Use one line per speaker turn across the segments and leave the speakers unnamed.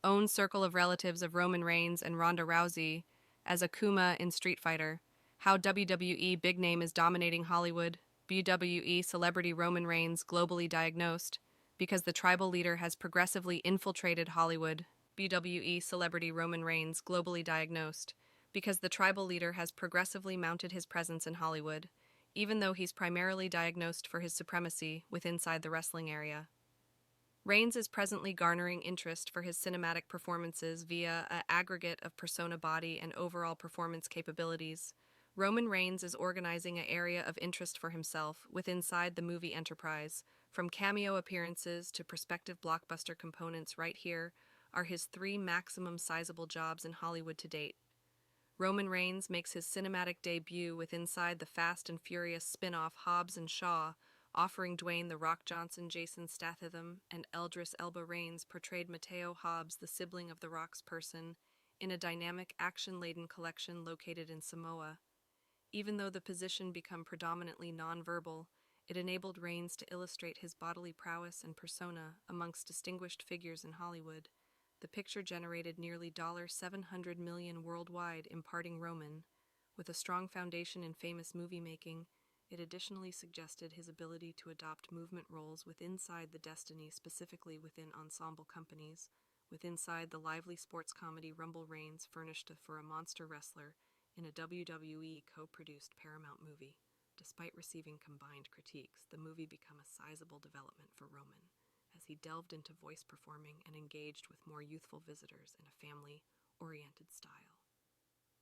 own circle of relatives of Roman Reigns and Ronda Rousey, as Akuma in Street Fighter, how WWE big name is dominating Hollywood, WWE celebrity Roman Reigns globally diagnosed, because the tribal leader has progressively infiltrated Hollywood, WWE celebrity Roman Reigns globally diagnosed, because the tribal leader has progressively mounted his presence in Hollywood, even though he's primarily diagnosed for his supremacy within inside the wrestling area. Reigns is presently garnering interest for his cinematic performances via an aggregate of persona body and overall performance capabilities. Roman Reigns is organizing an area of interest for himself inside the movie enterprise, from cameo appearances to prospective blockbuster components. Right here are his three maximum sizable jobs in Hollywood to date. Roman Reigns makes his cinematic debut inside the Fast and Furious spin-off Hobbs and Shaw, offering Dwayne "The Rock" Johnson, Jason Statham, and Idris Elba. Reigns portrayed Mateo Hobbs, the sibling of The Rock's person, in a dynamic, action-laden collection located in Samoa. Even though the position became predominantly non-verbal, it enabled Reigns to illustrate his bodily prowess and persona amongst distinguished figures in Hollywood. The picture generated nearly $700 million worldwide, imparting Roman, with a strong foundation in famous movie making. It additionally suggested his ability to adopt movement roles inside the destiny, specifically within ensemble companies. Inside the lively sports comedy Rumble, Reigns furnished for a monster wrestler in a WWE co-produced Paramount movie. Despite receiving combined critiques, the movie became a sizable development for Roman, as he delved into voice performing and engaged with more youthful visitors in a family-oriented style.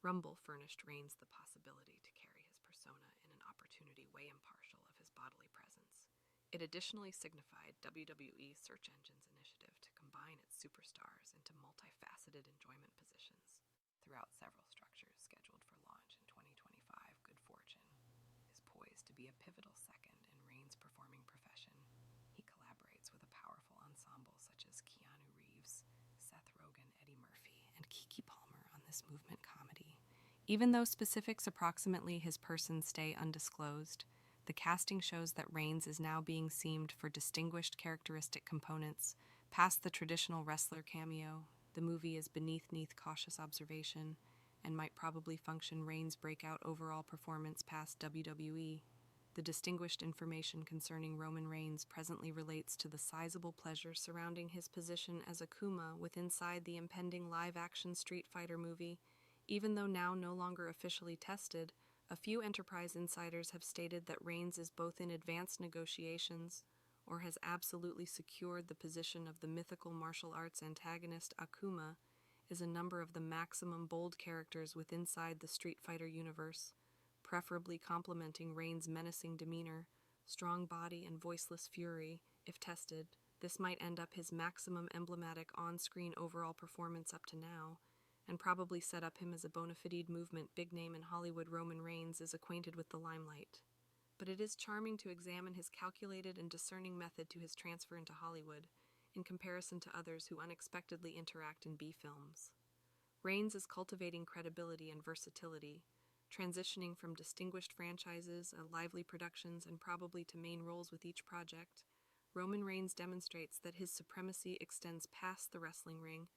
Rumble furnished Reigns the possibility to carry his persona in an opportunity way impartial of his bodily presence. It additionally signified WWE's search engine's initiative to combine its superstars into multifaceted enjoyment positions throughout several structures scheduled for launch in 2025. Good fortune is poised to be a pivotal second in Reigns' performing profession. He collaborates with a powerful ensemble such as Keanu Reeves, Seth Rogen, Eddie Murphy, and Keke Palmer on this movement comedy. Even though specifics approximately his person stay undisclosed, the casting shows that Reigns is now being seamed for distinguished characteristic components. Past the traditional wrestler cameo, the movie is beneath cautious observation and might probably function Reigns' breakout overall performance past WWE. The distinguished information concerning Roman Reigns presently relates to the sizable pleasure surrounding his position as Akuma inside the impending live-action Street Fighter movie. Even though now no longer officially tested, a few Enterprise insiders have stated that Reigns is both in advanced negotiations or has absolutely secured the position of the mythical martial arts antagonist. Akuma is a number of the maximum bold characters inside the Street Fighter universe, preferably complementing Reigns' menacing demeanor, strong body, and voiceless fury. If tested, this might end up his maximum emblematic on-screen overall performance up to now, and probably set up him as a bona fide movement big name in Hollywood. Roman Reigns is acquainted with the limelight, but it is charming to examine his calculated and discerning method to his transfer into Hollywood, in comparison to others who unexpectedly interact in B films. Reigns is cultivating credibility and versatility, transitioning from distinguished franchises and lively productions and probably to main roles with each project. Roman Reigns demonstrates that his supremacy extends past the wrestling ring.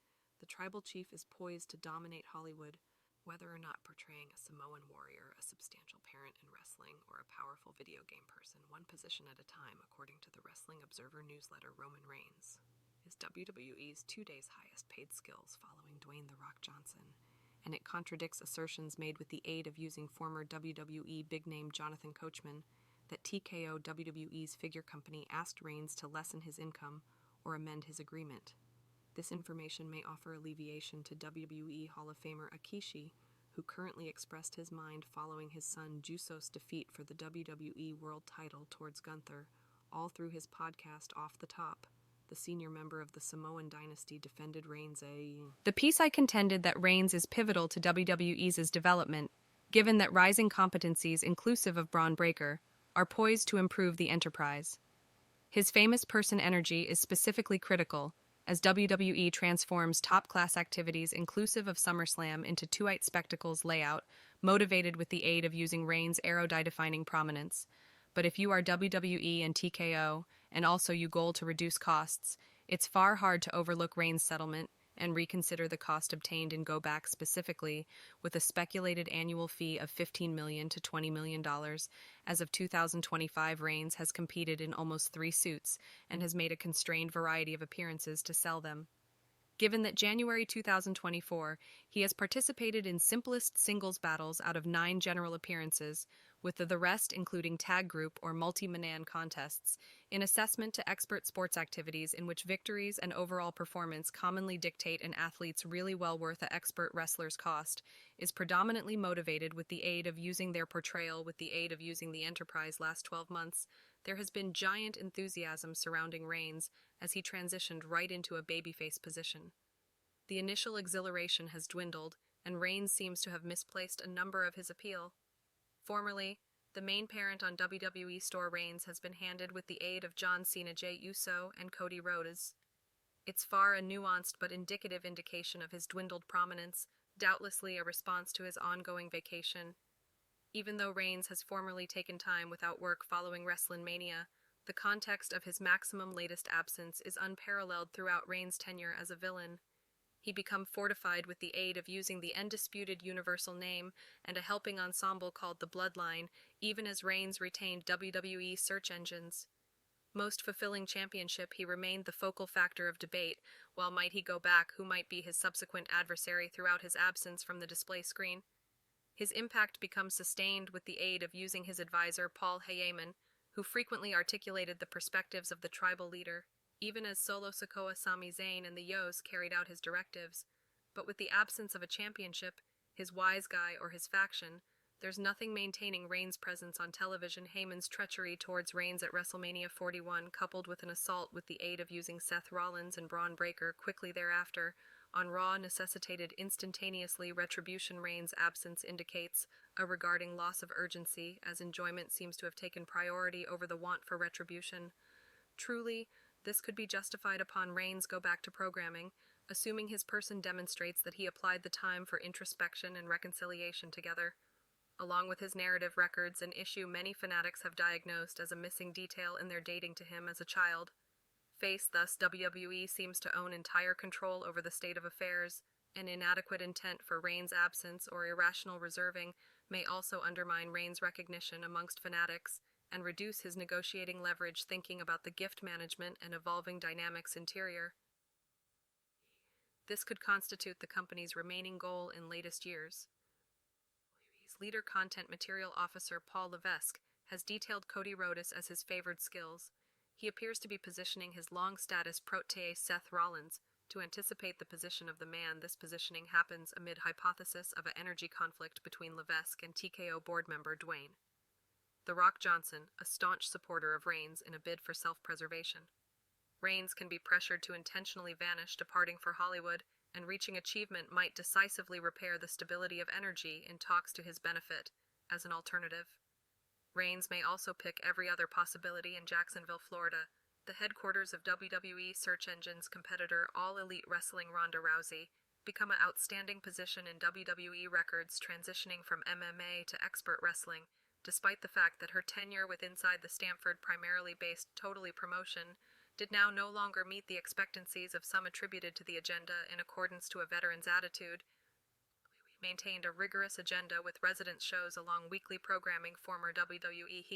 The tribal chief is poised to dominate Hollywood, whether or not portraying a Samoan warrior, a substantial parent in wrestling, or a powerful video game person, one position at a time. According to the Wrestling Observer newsletter, Roman Reigns is WWE's 2 days highest paid skills following Dwayne "The Rock" Johnson, and it contradicts assertions made with the aid of using former WWE big name Jonathan Coachman that TKO, WWE's figure company, asked Reigns to lessen his income or amend his agreement. This information may offer alleviation to WWE Hall of Famer Akishi, who currently expressed his mind following his son Juso's defeat for the WWE World title towards Gunther, all through his podcast Off the Top. The senior member of the Samoan dynasty defended Reigns. The piece I contended that Reigns is pivotal to WWE's development, given that rising competencies inclusive of Braun Breaker are poised to improve the enterprise. His famous person energy is specifically critical, as WWE transforms top-class activities inclusive of SummerSlam into two-night spectacles layout, motivated with the aid of using Reigns' aero-defining prominence. But if you are WWE and TKO, and also you goal to reduce costs, it's far hard to overlook Reigns' settlement. and reconsider the cost obtained and go back specifically, with a speculated annual fee of $15 million to $20 million. As of 2025, Reigns has competed in almost 3 suits and has made a constrained variety of appearances to sell them. Given that January 2024, he has participated in simplest singles battles out of 9 general appearances, with the rest including tag group or multi-man contests, in assessment to expert sports activities in which victories and overall performance commonly dictate an athlete's really well worth a expert wrestler's cost, is predominantly motivated with the aid of using their portrayal with the aid of using the enterprise last 12 months. There has been giant enthusiasm surrounding Reigns as he transitioned right into a babyface position. The initial exhilaration has dwindled, and Reigns seems to have misplaced a number of his appeal. Formerly, the main parent on WWE Store Reigns has been handed with the aid of John Cena, Jey Uso, and Cody Rhodes. It's far a nuanced but indicative indication of his dwindled prominence, doubtlessly a response to his ongoing vacation. Even though Reigns has formerly taken time without work following WrestleMania, the context of his maximum latest absence is unparalleled throughout Reigns' tenure as a villain. He became fortified with the aid of using the undisputed universal name and a helping ensemble called the Bloodline, even as Reigns retained WWE search engines. Most fulfilling championship, he remained the focal factor of debate, while might he go back, who might be his subsequent adversary throughout his absence from the display screen. His impact becomes sustained with the aid of using his advisor Paul Heyman, who frequently articulated the perspectives of the tribal leader, even as Solo Sikoa Sami Zayn and the Yos carried out his directives. But with the absence of a championship, his wise guy or his faction, there's nothing maintaining Reigns' presence on television. Heyman's treachery towards Reigns at WrestleMania 41, coupled with an assault with the aid of using Seth Rollins and Braun Breaker quickly thereafter, on Raw necessitated instantaneously retribution. Reigns' absence indicates a regarding loss of urgency, as enjoyment seems to have taken priority over the want for retribution. Truly, this could be justified upon Reigns go back to programming, assuming his person demonstrates that he applied the time for introspection and reconciliation together. Along with his narrative records, an issue many fanatics have diagnosed as a missing detail in their dating to him as a child. Thus, WWE seems to own entire control over the state of affairs. An inadequate intent for Reigns' absence or irrational reserving may also undermine Reigns' recognition amongst fanatics and reduce his negotiating leverage thinking about the gift management and evolving dynamics interior. This could constitute the company's remaining goal in latest years. WWE's leader content material officer Paul Levesque has detailed Cody Rhodes as his favored skills. He appears to be positioning his long-status protege Seth Rollins to anticipate the position of the man. This positioning happens amid hypothesis of an energy conflict between Levesque and TKO board member Dwayne The Rock Johnson, a staunch supporter of Reigns in a bid for self-preservation. Reigns can be pressured to intentionally vanish, departing for Hollywood, and reaching achievement might decisively repair the stability of energy in talks to his benefit, as an alternative. Reigns may also pick every other possibility in Jacksonville, Florida, the headquarters of WWE search engine's competitor All Elite Wrestling. Ronda Rousey become an outstanding position in WWE records, transitioning from MMA to expert wrestling, despite the fact that her tenure with Inside the Stamford primarily based totally promotion did now no longer meet the expectancies of some attributed to the agenda in accordance to a veteran's attitude. Maintained a rigorous agenda with resident shows along weekly programming. Former WWE